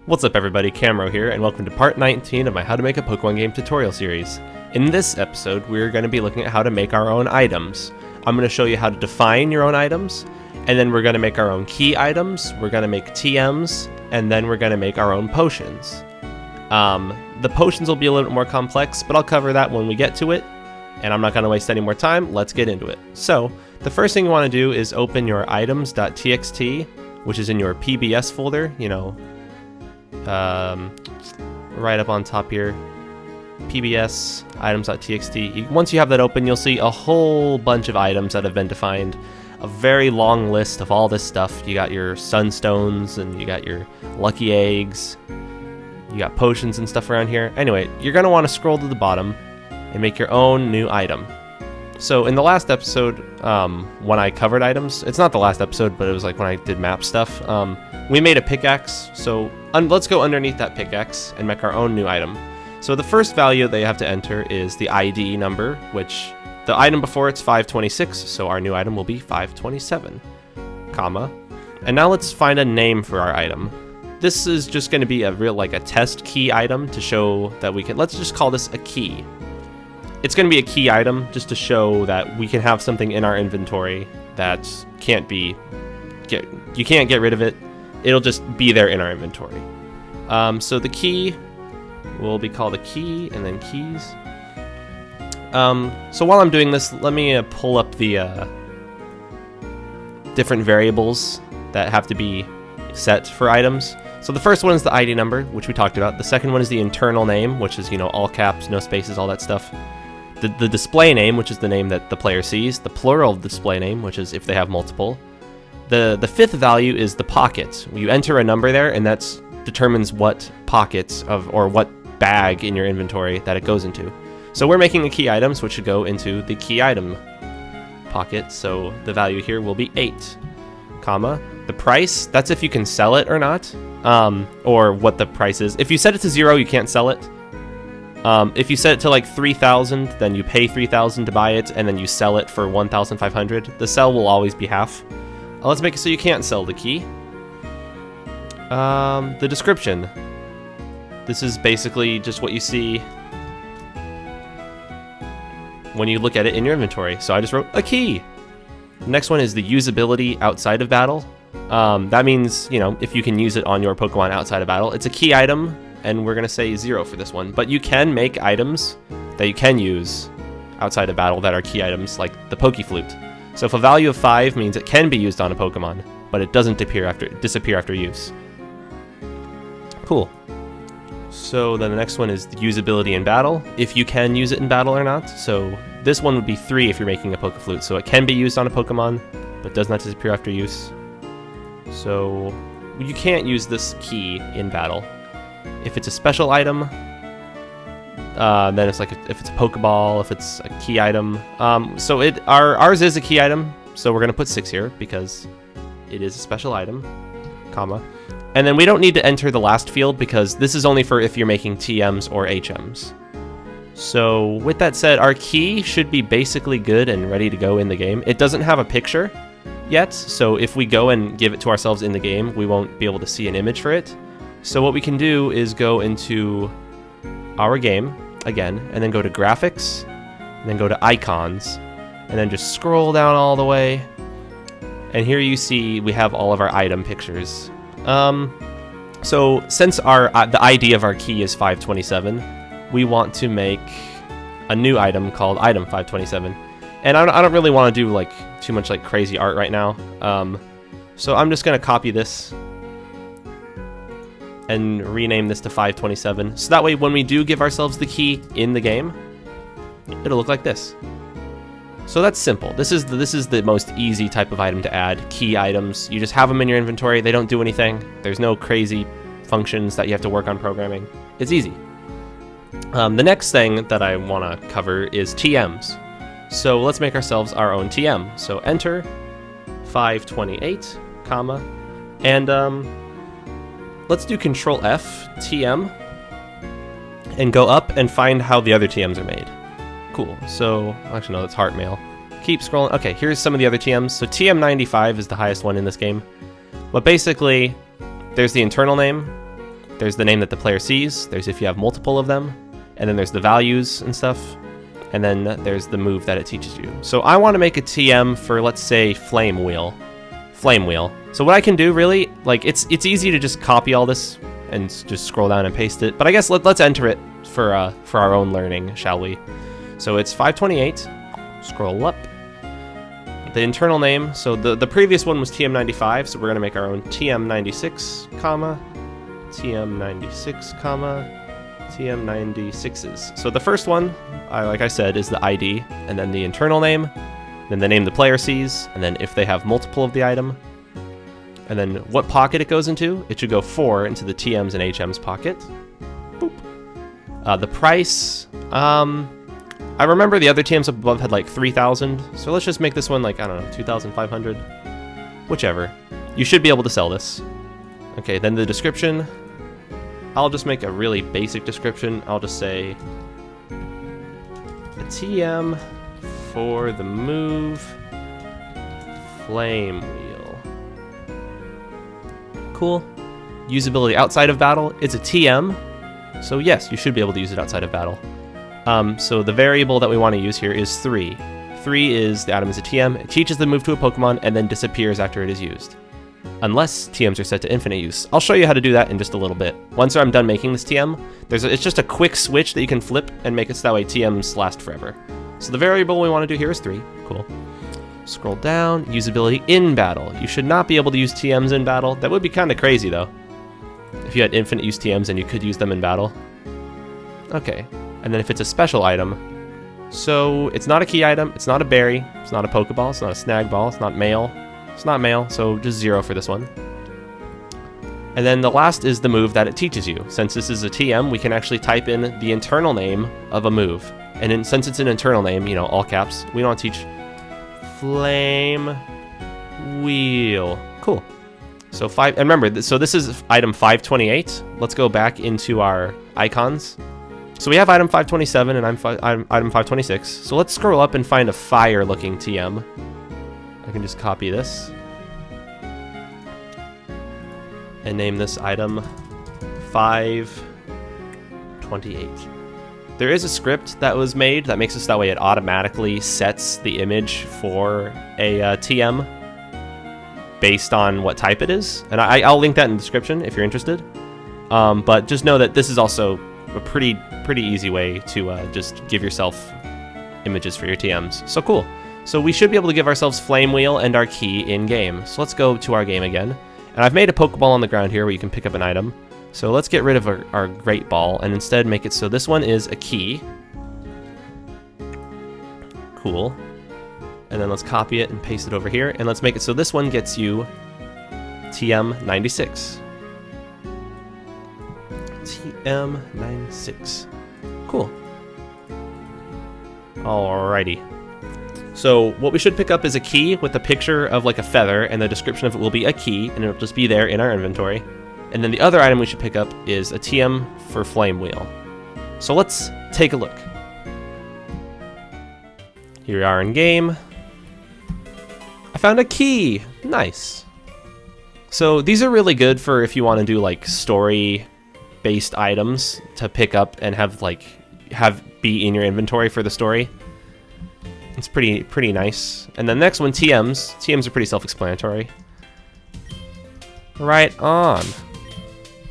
What's up everybody, Camro here, and welcome to part 19 of my How to Make a Pokemon Game tutorial series. In this episode, we're going to be looking at how to make our own items. I'm going to show you how to define your own items, and then we're going to make our own key items, we're going to make TMs, and then we're going to make our own potions. The potions will be a little bit more complex, but I'll cover that when we get to it, and I'm not going to waste any more time. Let's get into it. So, the first thing you want to do is open your items.txt, which is in your PBS folder, right up on top here, PBS items.txt. Once you have that open, you'll see a whole bunch of items that have been defined, a very long list of all this stuff. You got your sunstones, and you got your lucky eggs, you got potions and stuff around here. Anyway, you're going to want to scroll to the bottom and make your own new item. So in the last episode, when I covered items, it's not the last episode, but it was like when I did map stuff, we made a pickaxe. So let's go underneath that pickaxe and make our own new item. So the first value they have to enter is the ID number, which the item before it's 526, so our new item will be 527, comma. And now let's find a name for our item. This is just going to be a test key item to show that we can, let's just call this a key. It's going to be a key item just to show that we can have something in our inventory that you can't get rid of it. It'll just be there in our inventory. So the key will be called a key, and then keys. So while I'm doing this, let me pull up the different variables that have to be set for items. So the first one is the ID number, which we talked about. The second one is the internal name, which is, all caps, no spaces, all that stuff. The display name, which is the name that the player sees. The plural display name, which is if they have multiple. The fifth value is the pocket. You enter a number there, and that determines what pockets or what bag in your inventory that it goes into. So we're making a key item, so it should go into the key item pocket. So the value here will be 8, comma. The price, that's if you can sell it or not, or what the price is. If you set it to 0, you can't sell it. If you set it to like 3,000, then you pay 3,000 to buy it, and then you sell it for 1,500. The sell will always be half. Let's make it so you can't sell the key. The description. This is basically just what you see when you look at it in your inventory. So I just wrote a key. The next one is the usability outside of battle. That means, if you can use it on your Pokemon outside of battle. It's a key item, and we're going to say 0 for this one. But you can make items that you can use outside of battle that are key items, like the Pokeflute. So if a value of 5 means it can be used on a Pokemon, but it doesn't disappear after use. Cool. So then the next one is the usability in battle, if you can use it in battle or not. So this one would be 3 if you're making a Pokeflute. So it can be used on a Pokemon, but does not disappear after use. So you can't use this key in battle. If it's a special item, then it's like if it's a Pokeball, if it's a key item. So ours is a key item, so we're going to put 6 here because it is a special item, comma. And then we don't need to enter the last field because this is only for if you're making TMs or HMs. So with that said, our key should be basically good and ready to go in the game. It doesn't have a picture yet, so if we go and give it to ourselves in the game, we won't be able to see an image for it. So what we can do is go into our game again, and then go to graphics, and then go to icons, and then just scroll down all the way. And here you see we have all of our item pictures. So since the ID of our key is 527, we want to make a new item called item 527. And I don't really want to do too much crazy art right now. So I'm just gonna copy this and rename this to 527. So that way when we do give ourselves the key in the game, it'll look like this. So that's simple. This is the most easy type of item to add. Key items. You just have them in your inventory. They don't do anything. There's no crazy functions that you have to work on programming. It's easy. The next thing that I want to cover is TMs. So let's make ourselves our own TM. So enter 528, comma, and let's do Control F, TM, and go up and find how the other TMs are made. Cool. So, actually no, that's heart mail. Keep scrolling. Okay, here's some of the other TMs. So TM95 is the highest one in this game. But basically, there's the internal name, There's the name that the player sees. There's if you have multiple of them. And then there's the values and stuff. And then there's the move that it teaches you. So I want to make a TM for, let's say, Flame Wheel. Flame Wheel. So what I can do, really, like, it's easy to just copy all this and just scroll down and paste it. But I guess let's enter it for our own learning, shall we? So it's 528. Scroll up. The internal name. So the previous one was TM95. So we're going to make our own TM96, comma, TM96, comma, TM96s. So the first one, like I said, is the ID, and then the internal name, then the name the player sees, and then if they have multiple of the item, and then what pocket it goes into. It should go 4 into the TMs and HMs pocket. Boop. The price, I remember the other TMs up above had like 3,000, so let's just make this one like, I don't know, 2,500, whichever. You should be able to sell this. Okay, then the description. I'll just make a really basic description. I'll just say a TM for the move Flame Wheel. Cool. Usability outside of battle. It's a TM, so yes, you should be able to use it outside of battle. So the variable that we want to use here is 3. 3 is the item is a TM. It teaches the move to a Pokemon and then disappears after it is used. Unless TMs are set to infinite use. I'll show you how to do that in just a little bit. Once I'm done making this TM, it's just a quick switch that you can flip and make it so that way TMs last forever. So the variable we want to do here is 3. Cool. Scroll down. Usability in battle. You should not be able to use TMs in battle. That would be kind of crazy, though. If you had infinite use TMs and you could use them in battle. Okay. And then if it's a special item, so it's not a key item, it's not a berry, it's not a Pokeball, it's not a Snag Ball, it's not mail. It's not mail, so just 0 for this one. And then the last is the move that it teaches you. Since this is a TM, we can actually type in the internal name of a move. And since it's an internal name, you know, all caps, we want to teach Flame Wheel. Cool. So and remember, so this is item 528. Let's go back into our icons. So we have item 527 and item 526. So let's scroll up and find a fire-looking TM. I can just copy this and name this item 528. There is a script that was made that makes it so that way it automatically sets the image for a TM based on what type it is. And I'll link that in the description if you're interested. But just know that this is also a pretty easy way to just give yourself images for your TMs. So cool. So we should be able to give ourselves Flame Wheel and our key in-game. So let's go to our game again. And I've made a Pokeball on the ground here where you can pick up an item. So let's get rid of our Great Ball and instead make it so this one is a key. Cool. And then let's copy it and paste it over here. And let's make it so this one gets you TM96. TM96. Cool. Alrighty. So what we should pick up is a key with a picture of like a feather, and the description of it will be a key, and it'll just be there in our inventory. And then the other item we should pick up is a TM for Flame Wheel. So let's take a look. Here we are in game. I found a key. Nice. So these are really good for if you want to do like story-based items to pick up and have be in your inventory for the story. It's pretty nice. And the next one, TMs. TMs are pretty self-explanatory. Right on.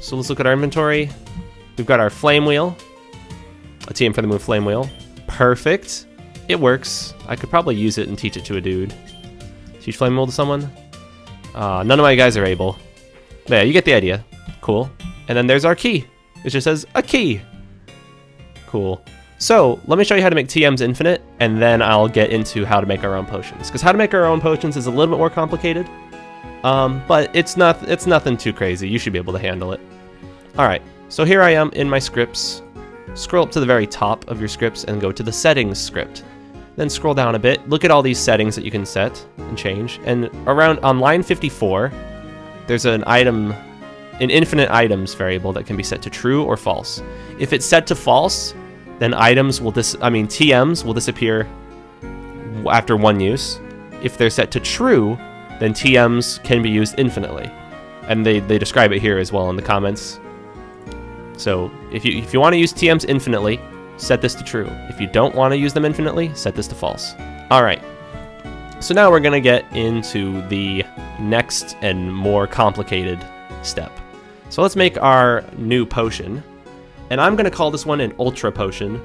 So let's look at our inventory. We've got our Flame Wheel. A TM for the move Flame Wheel. Perfect. It works. I could probably use it and teach it to a dude. Teach Flame Wheel to someone. None of my guys are able. But yeah, you get the idea. Cool. And then there's our key. It just says a key. Cool. So let me show you how to make TMs infinite, and then I'll get into how to make our own potions. Because how to make our own potions is a little bit more complicated, but it's nothing too crazy. You should be able to handle it. All right, so here I am in my scripts. Scroll up to the very top of your scripts and go to the settings script. Then scroll down a bit. Look at all these settings that you can set and change. And on line 54, there's an infinite items variable that can be set to true or false. If it's set to false, then TMs will disappear after one use. If they're set to true, then TMs can be used infinitely. And they describe it here as well in the comments. So if you want to use TMs infinitely, set this to true. If you don't want to use them infinitely, set this to false. All right. So now we're going to get into the next and more complicated step. So let's make our new potion. And I'm going to call this one an Ultra Potion.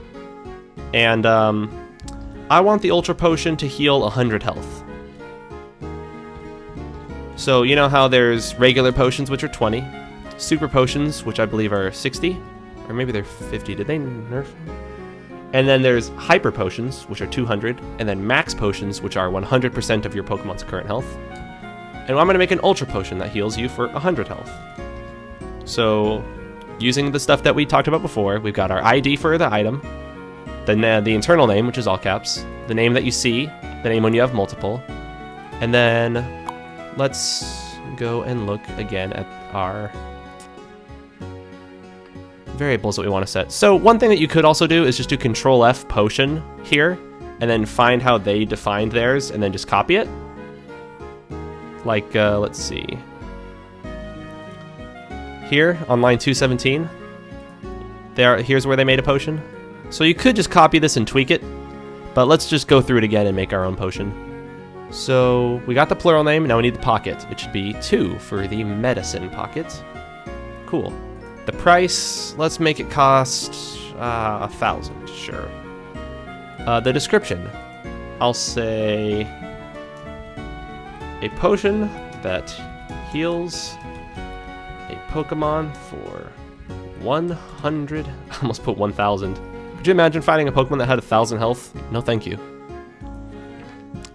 And I want the Ultra Potion to heal 100 health. So you know how there's regular potions, which are 20. Super Potions, which I believe are 60. Or maybe they're 50. Did they nerf? And then there's Hyper Potions, which are 200. And then Max Potions, which are 100% of your Pokemon's current health. And I'm going to make an Ultra Potion that heals you for 100 health. So, using the stuff that we talked about before, we've got our ID for the item, the internal name, which is all caps, the name that you see, the name when you have multiple, and then let's go and look again at our variables that we want to set. So one thing that you could also do is just do Control F potion here, and then find how they defined theirs, and then just copy it. Like, let's see. Here on line 217, here's where they made a potion. So you could just copy this and tweak it, but let's just go through it again and make our own potion. So we got the plural name, now we need the pocket. It should be 2 for the medicine pocket. Cool. The price, let's make it cost 1,000, sure. The description, I'll say a potion that heals a Pokemon for 100. I almost put 1,000. Could you imagine fighting a Pokemon that had 1,000 health? No, thank you.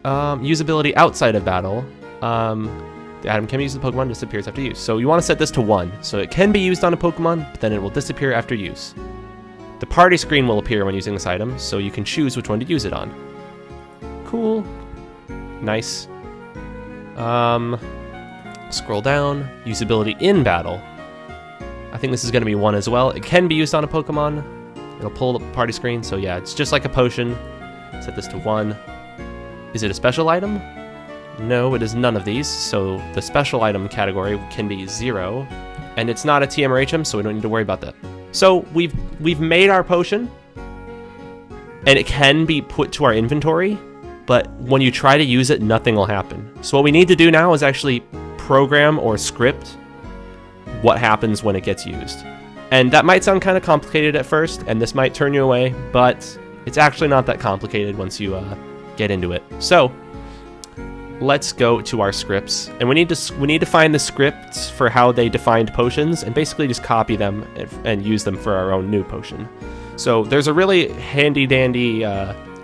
Usability outside of battle. The item can be used with Pokemon, disappears after use. So you want to set this to 1. So it can be used on a Pokemon, but then it will disappear after use. The party screen will appear when using this item, so you can choose which one to use it on. Cool. Nice. Scroll down. Usability in battle. I think this is going to be 1 as well. It can be used on a Pokemon. It'll pull the party screen, so yeah, it's just like a potion. Set this to 1. Is it a special item? No, it is none of these, so the special item category can be 0. And it's not a TM or HM, so we don't need to worry about that. So we've made our potion, and it can be put to our inventory, but when you try to use it, nothing will happen. So what we need to do now is actually program or script what happens when it gets used. And that might sound kind of complicated at first, and this might turn you away, but it's actually not that complicated once you get into it. So let's go to our scripts, and we need to find the scripts for how they defined potions, and basically just copy them and use them for our own new potion. So there's a really handy dandy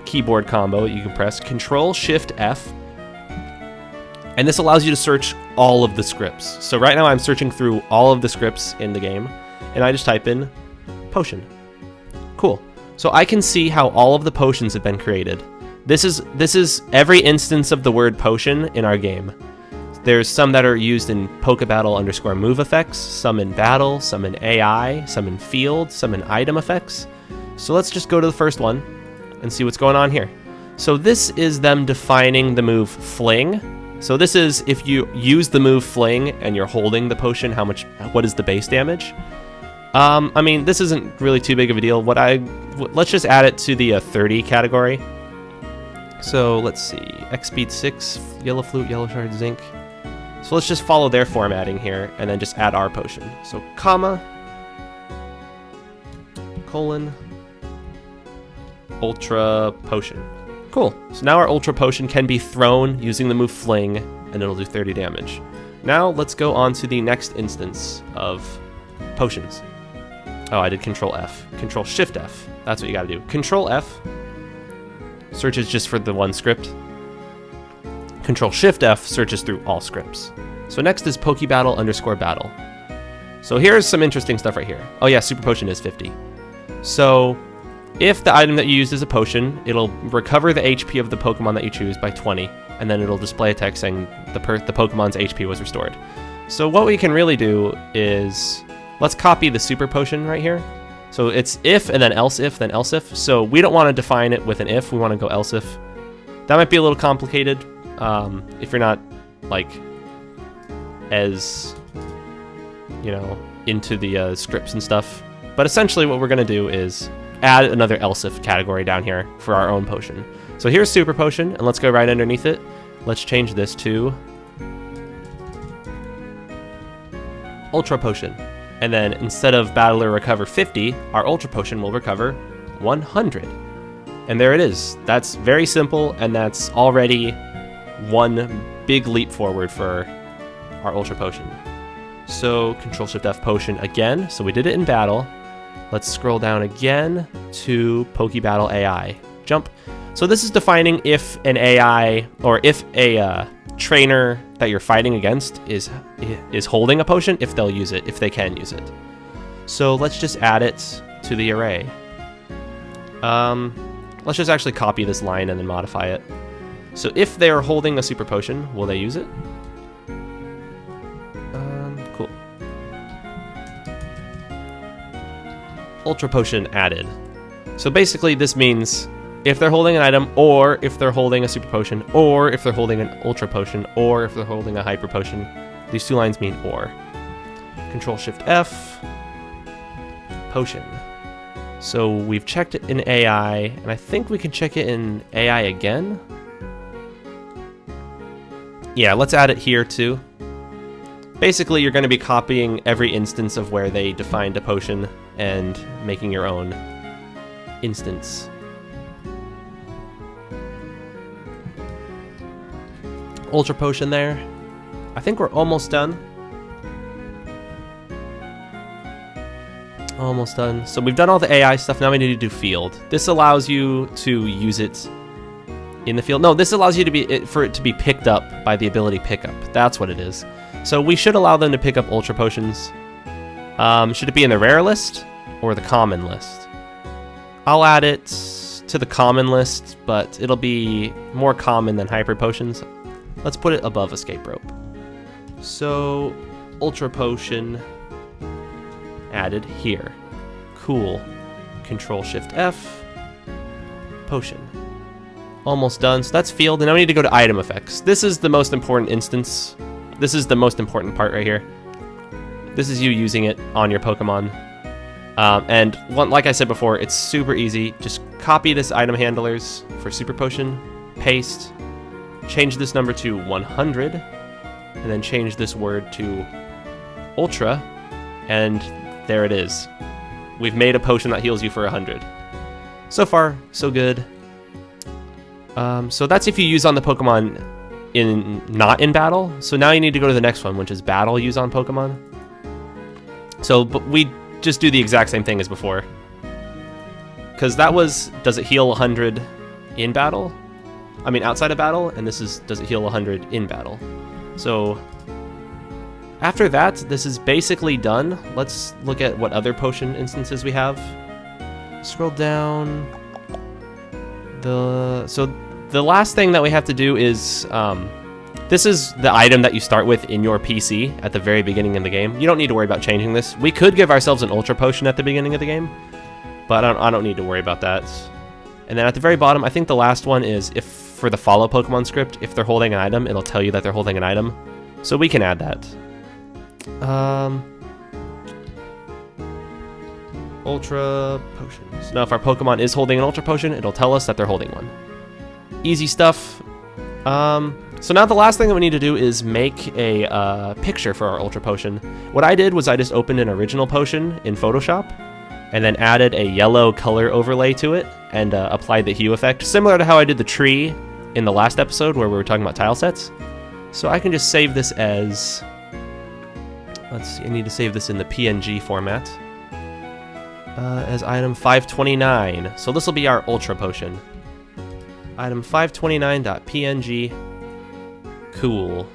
keyboard combo you can press, Control Shift F, and this allows you to search all of the scripts. So right now I'm searching through all of the scripts in the game, and I just type in potion. Cool. So I can see how all of the potions have been created. This is every instance of the word potion in our game. There's some that are used in Pokebattle_move effects, some in battle, some in AI, some in field, some in item effects. So let's just go to the first one and see what's going on here. So this is them defining the move Fling. So this is if you use the move Fling and you're holding the potion, what is the base damage? I mean, this isn't really too big of a deal. Let's just add it to the 30 category. So let's see, X speed 6, Yellow Flute, Yellow Shard, Zinc. So let's just follow their formatting here and then just add our potion. So comma, colon, Ultra Potion. Cool, so now our Ultra Potion can be thrown using the move Fling, and it'll do 30 damage. Now let's go on to the next instance of potions. Oh, I did Control F. Control Shift F, that's what you gotta do. Control F searches just for the one script. Control Shift F searches through all scripts. So next is Pokebattle_battle. So here's some interesting stuff right here. Oh yeah, Super Potion is 50. So if the item that you used is a potion, it'll recover the HP of the Pokemon that you choose by 20, and then it'll display a text saying the Pokemon's HP was restored. So what we can really do is, let's copy the Super Potion right here. So it's if, and then else if, then else if. So we don't want to define it with an if, we want to go else if. That might be a little complicated if you're not, like, as, into the scripts and stuff. But essentially what we're going to do is add another else if category down here for our own potion. So here's super potion, and let's go right underneath it. Let's change this to ultra potion. And then instead of battler recover 50, our ultra potion will recover 100. And there it is. That's very simple, and that's already one big leap forward for our ultra potion. So Control-Shift-F potion again. So we did it in battle. Let's scroll down again to Pokebattle AI. Jump. So this is defining if an AI, or if a trainer that you're fighting against is holding a potion, if they'll use it, if they can use it. So let's just add it to the array. Let's just actually copy this line and then modify it. So if they are holding a super potion, will they use it? Cool. Ultra potion added. So basically this means if they're holding an item, or if they're holding a super potion, or if they're holding an ultra potion, or if they're holding a hyper potion, these two lines mean or. Control-Shift-F, potion. So we've checked it in AI, and I think we can check it in AI again. Yeah, let's add it here too. Basically, you're going to be copying every instance of where they defined a potion and making your own instance. Ultra potion there. I think we're almost done. Almost done. So we've done all the AI stuff. Now we need to do field. This allows you to use it in the field. No, this allows you to for it to be picked up by the ability pickup. That's what it is. So we should allow them to pick up ultra potions. Should it be in the rare list or the common list? I'll add it to the common list, but it'll be more common than hyper potions. Let's put it above escape rope. So ultra potion added here. Cool. Control-Shift-F, potion. Almost done. So that's field, and now we need to go to item effects. This is the most important instance. This is the most important part right here. This is you using it on your Pokemon. Like I said before, it's super easy. Just copy this item handlers for super potion, paste, change this number to 100, and then change this word to ultra, and there it is. We've made a potion that heals you for 100. So far, so good. So that's if you use on the Pokemon not in battle. So now you need to go to the next one, which is battle use on Pokemon. So but we just do the exact same thing as before. Because that was, does it heal 100 in battle? I mean outside of battle, and this is, does it heal 100 in battle? So after that, this is basically done. Let's look at what other potion instances we have. Scroll down. So the last thing that we have to do is, this is the item that you start with in your PC at the very beginning of the game. You don't need to worry about changing this. We could give ourselves an ultra potion at the beginning of the game, but I don't need to worry about that. And then at the very bottom, I think the last one is if for the follow Pokemon script, if they're holding an item, it'll tell you that they're holding an item. So we can add that. Ultra potions. Now if our Pokemon is holding an ultra potion, it'll tell us that they're holding one. Easy stuff. So now the last thing that we need to do is make a picture for our ultra potion. What I did was I just opened an original potion in Photoshop and then added a yellow color overlay to it and applied the hue effect, similar to how I did the tree in the last episode where we were talking about tile sets. So I can just save this as, let's see, I need to save this in the PNG format as item 529. So this will be our ultra potion. Item 529.png. Cool.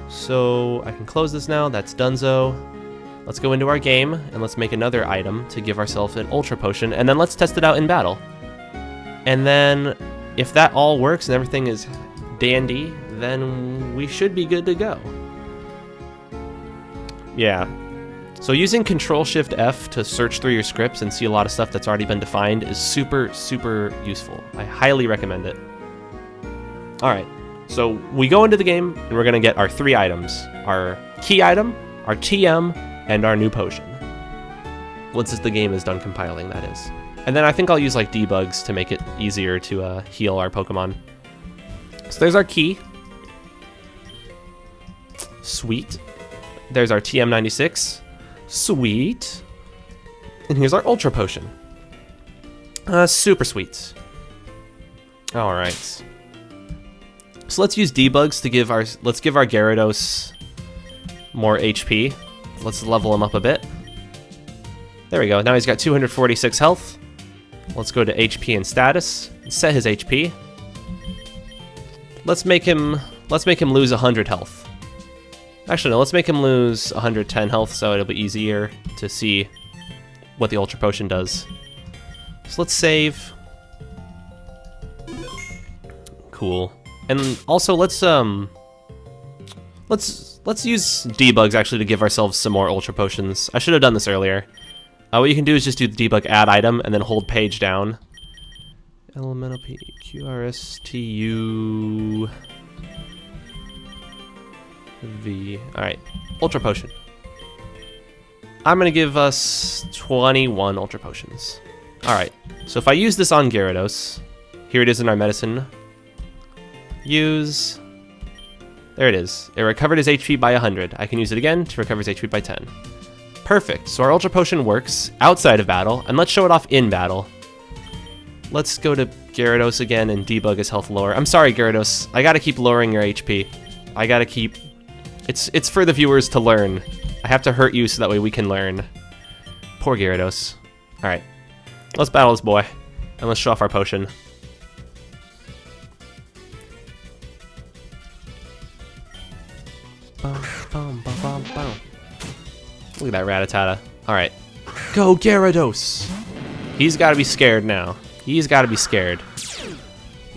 So I can close this now. That's donezo. Let's go into our game and let's make another item to give ourselves an ultra potion, and then let's test it out in battle. And then if that all works and everything is dandy, then we should be good to go. Yeah. So using Control-Shift-F to search through your scripts and see a lot of stuff that's already been defined is super, super useful. I highly recommend it. All right. So we go into the game and we're going to get our 3 items. Our key item, our TM, and our new potion. Once the game is done compiling, that is. And then I think I'll use like debugs to make it easier to heal our Pokemon. So there's our key. Sweet. There's our TM96. Sweet. And here's our Ultra Potion. Super sweet. Alright. So let's use debugs to give our Gyarados more HP. Let's level him up a bit. There we go. Now he's got 246 health. Let's go to HP and status. Set his HP. Let's make him lose 100 health. Actually, no, let's make him lose 110 health so it'll be easier to see what the Ultra Potion does. So let's save. Cool. And also let's use debugs actually to give ourselves some more Ultra Potions. I should have done this earlier. What you can do is just do the debug add item and then hold page down. Elemental P Q R S T U V. Alright. Ultra Potion. I'm gonna give us 21 Ultra Potions. Alright. So if I use this on Gyarados, here it is in our medicine. Use. There it is. It recovered his HP by 100. I can use it again to recover his HP by 10. Perfect. So our Ultra Potion works outside of battle, and let's show it off in battle. Let's go to Gyarados again and debug his health lower. I'm sorry, Gyarados. I gotta keep lowering your HP. I gotta keep... It's for the viewers to learn. I have to hurt you so that way we can learn. Poor Gyarados. Alright. Let's battle this boy. And let's show off our potion. Bum, bum, bum, bum, bum. Look at that Rattata. Alright. Go Gyarados! He's gotta be scared now. He's gotta be scared.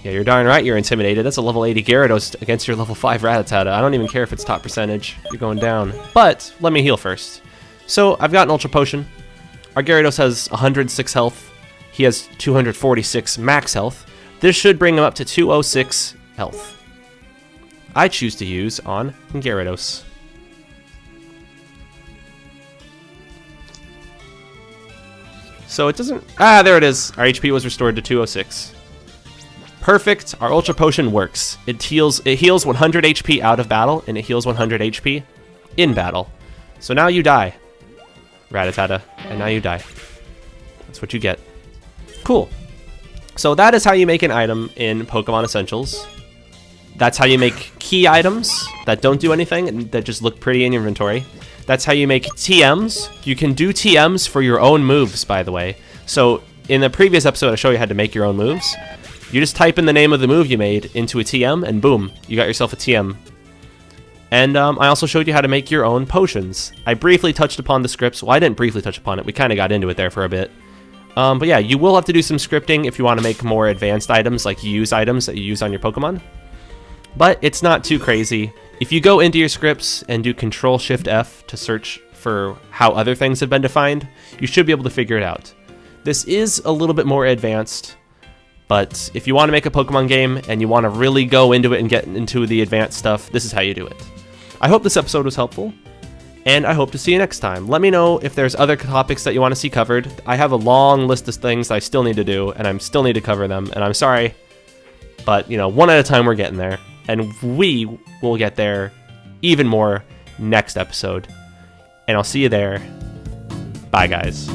Yeah, you're darn right you're intimidated. That's a level 80 Gyarados against your level 5 Rattata. I don't even care if it's top percentage. You're going down. But, let me heal first. So, I've got an Ultra Potion. Our Gyarados has 106 health. He has 246 max health. This should bring him up to 206 health. I choose to use on Gyarados. So it doesn't... Ah, there it is. Our HP was restored to 206. Perfect. Our Ultra Potion works. It heals 100 HP out of battle, and it heals 100 HP in battle. So now you die, Rattata, and now you die. That's what you get. Cool. So that is how you make an item in Pokemon Essentials. That's how you make key items that don't do anything and that just look pretty in your inventory. That's how you make TMs. You can do TMs for your own moves, by the way. So in the previous episode, I showed you how to make your own moves. You just type in the name of the move you made into a TM, and boom, you got yourself a TM. And I also showed you how to make your own potions. I briefly touched upon the scripts. Well, I didn't briefly touch upon it. We kind of got into it there for a bit. But yeah, you will have to do some scripting if you want to make more advanced items, like use items that you use on your Pokemon. But it's not too crazy. If you go into your scripts and do Control-Shift-F to search for how other things have been defined, you should be able to figure it out. This is a little bit more advanced, but if you want to make a Pokemon game and you want to really go into it and get into the advanced stuff, this is how you do it. I hope this episode was helpful, and I hope to see you next time. Let me know if there's other topics that you want to see covered. I have a long list of things I still need to do, and I still need to cover them, and I'm sorry, but, you know, one at a time we're getting there. And we will get there even more next episode. And I'll see you there. Bye, guys.